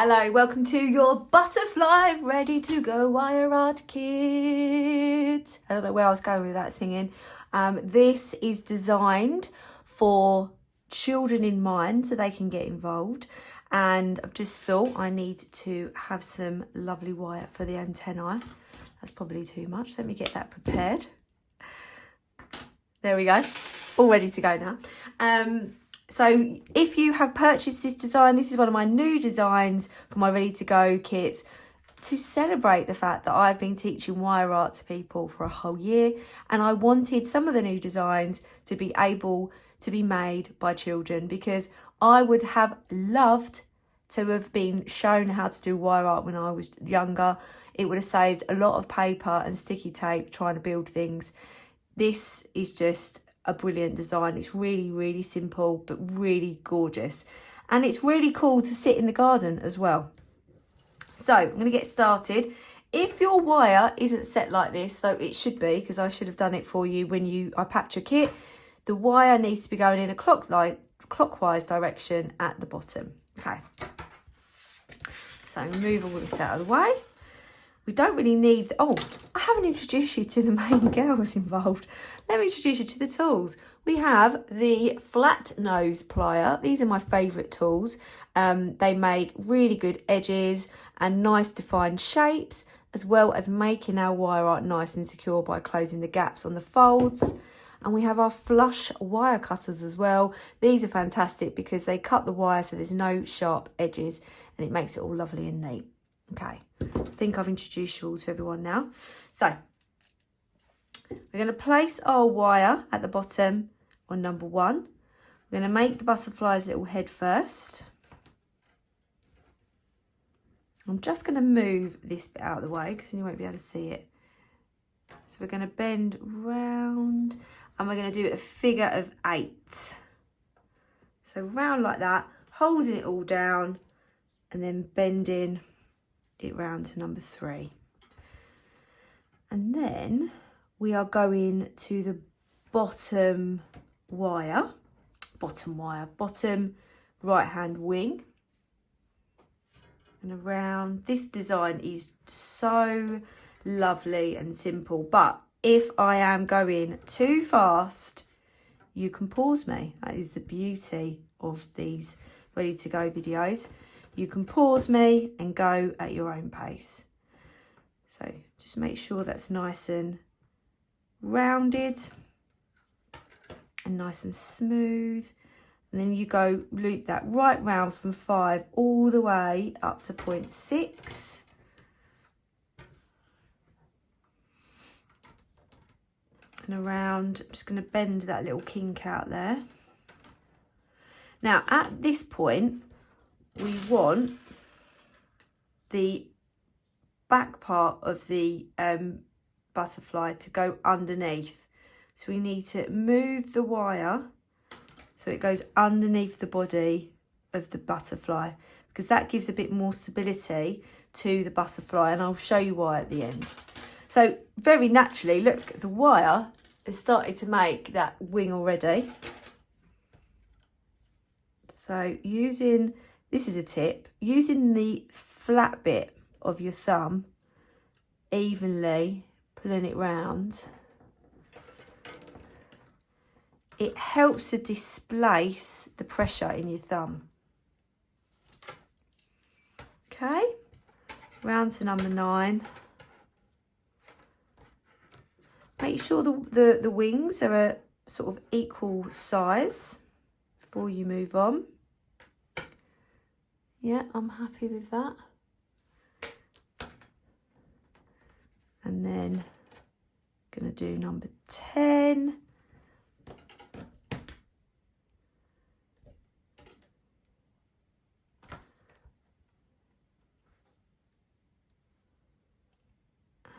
Hello, welcome to your butterfly ready to go wire art kit. I don't know where I was going with that singing. This is designed for children in mind so they can get involved. And I've just thought I need to have some lovely wire for the antennae. That's probably too much. Let me get that prepared. There we go. All ready to go now. So if you have purchased this design, this is one of my new designs for my Ready to Go kits to celebrate the fact that I've been teaching wire art to people for a whole year, and I wanted some of the new designs to be able to be made by children because I would have loved to have been shown how to do wire art when I was younger. It would have saved a lot of paper and sticky tape trying to build things. This is just a brilliant design. It's really, really simple, but really gorgeous. And it's really cool to sit in the garden as well. So I'm going to get started. If your wire isn't set like this, though it should be, because I should have done it for you when I packed your kit, the wire needs to be going in a clockwise direction at the bottom. Okay. So move all this out of the way. We don't really need... Oh, I haven't introduced you to the main girls involved. Let me introduce you to the tools. We have the flat nose plier. These are my favourite tools. They make really good edges and nice defined shapes, as well as making our wire art nice and secure by closing the gaps on the folds. And we have our flush wire cutters as well. These are fantastic because they cut the wire so there's no sharp edges and it makes it all lovely and neat. Okay, I think I've introduced you all to everyone now. So, we're going to place our wire at the bottom on number 1. We're going to make the butterfly's little head first. I'm just going to move this bit out of the way because then you won't be able to see it. So we're going to bend round and we're going to do a figure of 8. So round like that, holding it all down and then bending it round to number 3. And then we are going to the bottom right hand wing and around. This design is so lovely and simple, but if I am going too fast, you can pause me. That is the beauty of these Ready to Go videos. You can pause me and go at your own pace. So just make sure that's nice and rounded and nice and smooth. And then you go loop that right round from 5 all the way up to point 6. And around, I'm just going to bend that little kink out there. Now at this point, we want the back part of the butterfly to go underneath. So we need to move the wire so it goes underneath the body of the butterfly because that gives a bit more stability to the butterfly, and I'll show you why at the end. So very naturally, look, the wire has started to make that wing already. So using... This is a tip, using the flat bit of your thumb, evenly pulling it round, it helps to displace the pressure in your thumb. Okay, round to number 9. Make sure the wings are a sort of equal size before you move on. Yeah, I'm happy with that. And then going to do number 10.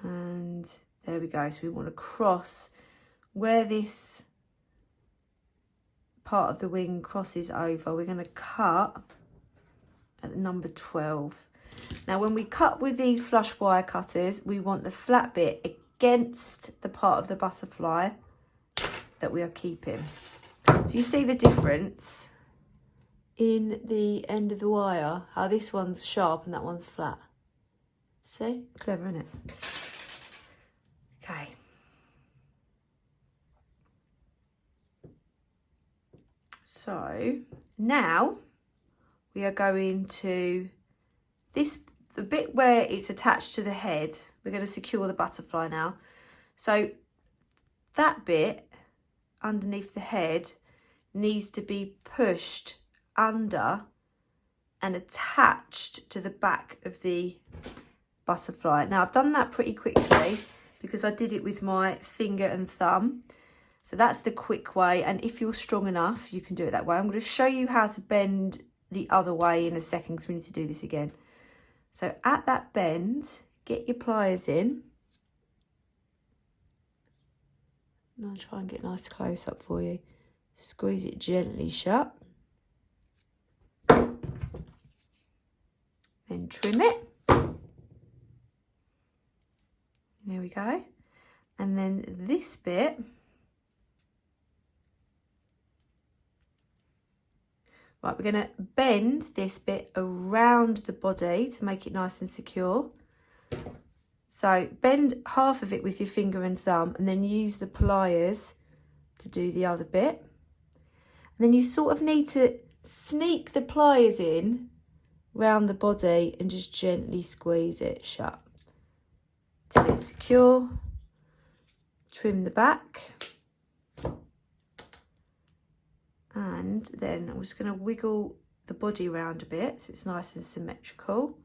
And there we go. So we want to cross where this part of the wing crosses over. We're going to cut at number 12. Now when we cut with these flush wire cutters, we want the flat bit against the part of the butterfly that we are keeping. So you see the difference? in the end of the wire, how this one's sharp and that one's flat. See? Clever, isn't it? Okay. So now we are going to the bit where it's attached to the head. We're going to secure the butterfly now. So that bit underneath the head needs to be pushed under and attached to the back of the butterfly. Now I've done that pretty quickly because I did it with my finger and thumb. So that's the quick way, and if you're strong enough, you can do it that way. I'm going to show you how to bend the other way in a second because we need to do this again. So at that bend, get your pliers in. And I'll try and get a nice close up for you. Squeeze it gently shut. Then trim it. There we go. And then this bit, right, we're going to bend this bit around the body to make it nice and secure. So bend half of it with your finger and thumb and then use the pliers to do the other bit. And then you sort of need to sneak the pliers in round the body and just gently squeeze it shut till it's secure. Trim the back. And then I'm just going to wiggle the body around a bit so it's nice and symmetrical.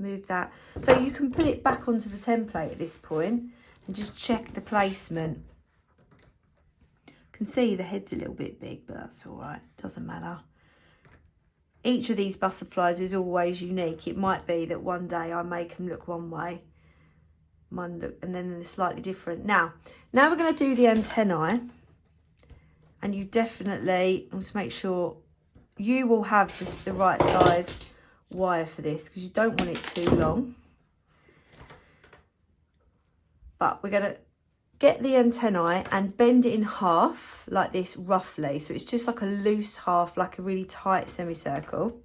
Move that. So you can put it back onto the template at this point and just check the placement. You can see the head's a little bit big, but that's all right. Doesn't matter. Each of these butterflies is always unique. It might be that one day I make them look one way, one look, and then they're slightly different. Now we're going to do the antennae. And you definitely must make sure you will have the right size wire for this because you don't want it too long. But we're going to get the antennae and bend it in half like this roughly. So it's just like a loose half, like a really tight semicircle.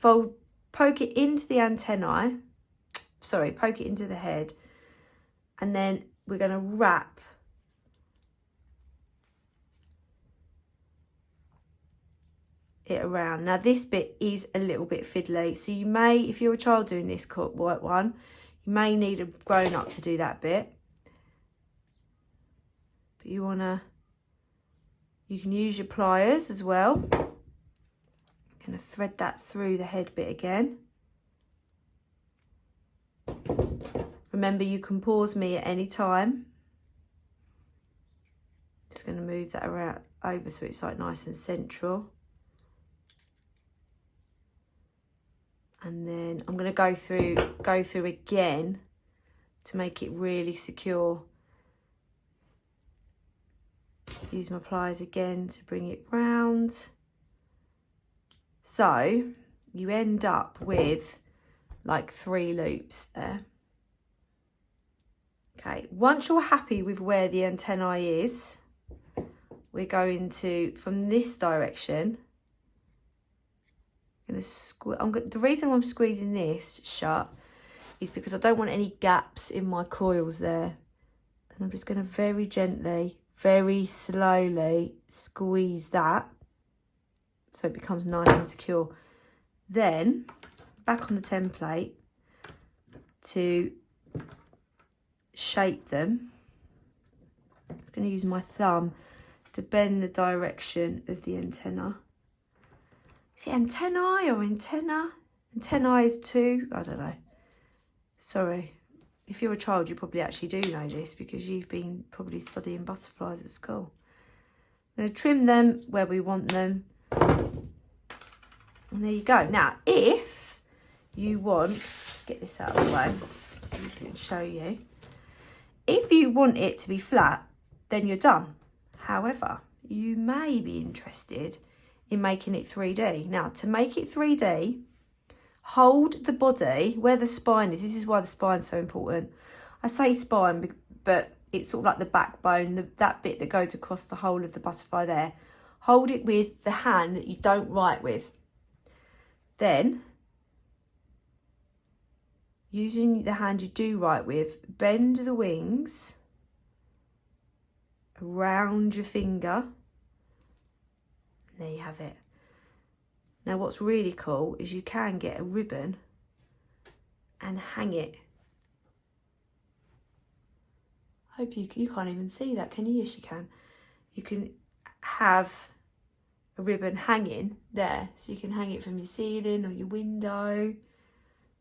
Poke it into the antennae. Sorry, poke it into the head. And then we're going to wrap it around. Now this bit is a little bit fiddly, so you may, if you're a child doing this white one, you may need a grown-up to do that bit. But you can use your pliers as well. I'm going to thread that through the head bit again. Remember, you can pause me at any time. Just going to move that around over so it's like nice and central. And then I'm going to go through again to make it really secure. Use my pliers again to bring it round. So you end up with like 3 loops there. Okay, once you're happy with where the antennae is, we're going to, from this direction, the reason I'm squeezing this shut is because I don't want any gaps in my coils there. And I'm just going to very gently, very slowly squeeze that so it becomes nice and secure. Then back on the template to shape them. I'm just going to use my thumb to bend the direction of the antenna. Is it antennae or antenna? Antennae is 2. I don't know. Sorry. If you're a child, you probably actually do know this because you've been probably studying butterflies at school. I'm going to trim them where we want them. And there you go. Now, if you want, let's get this out of the way so we can show you. If you want it to be flat, then you're done. However, you may be interested in making it 3D. Now, to make it 3D, hold the body where the spine is. This is why the spine's so important. I say spine, but it's sort of like the backbone, that bit that goes across the whole of the butterfly there. Hold it with the hand that you don't write with. Then, using the hand you do write with, bend the wings around your finger. And there you have it. Now what's really cool is you can get a ribbon and hang it. Hope you can't even see that, can you? Yes, you can. You can have a ribbon hanging there, so you can hang it from your ceiling or your window.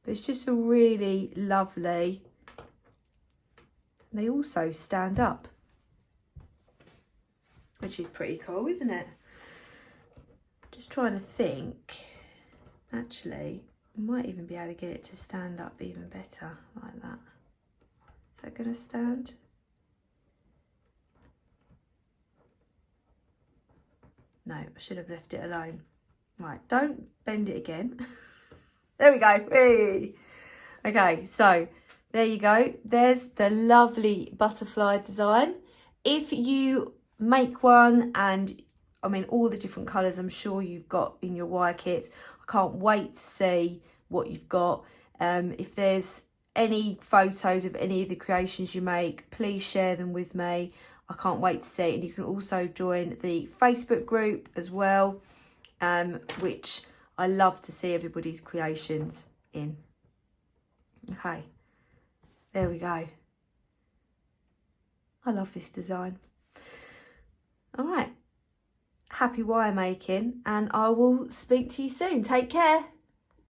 But it's just a really lovely. They also stand up, which is pretty cool, isn't it? Just trying to think. Actually, you might even be able to get it to stand up even better, like that. Is that going to stand? No, I should have left it alone. Right, don't bend it again. There we go. Whee! Okay, so there you go. There's the lovely butterfly design. If you make one, and I mean all the different colours I'm sure you've got in your wire kit, I can't wait to see what you've got. If there's any photos of any of the creations you make, please share them with me. I can't wait to see it. And you can also join the Facebook group as well, which I love to see everybody's creations in. Okay, there we go. I love this design. All right, happy wire making, and I will speak to you soon. Take care.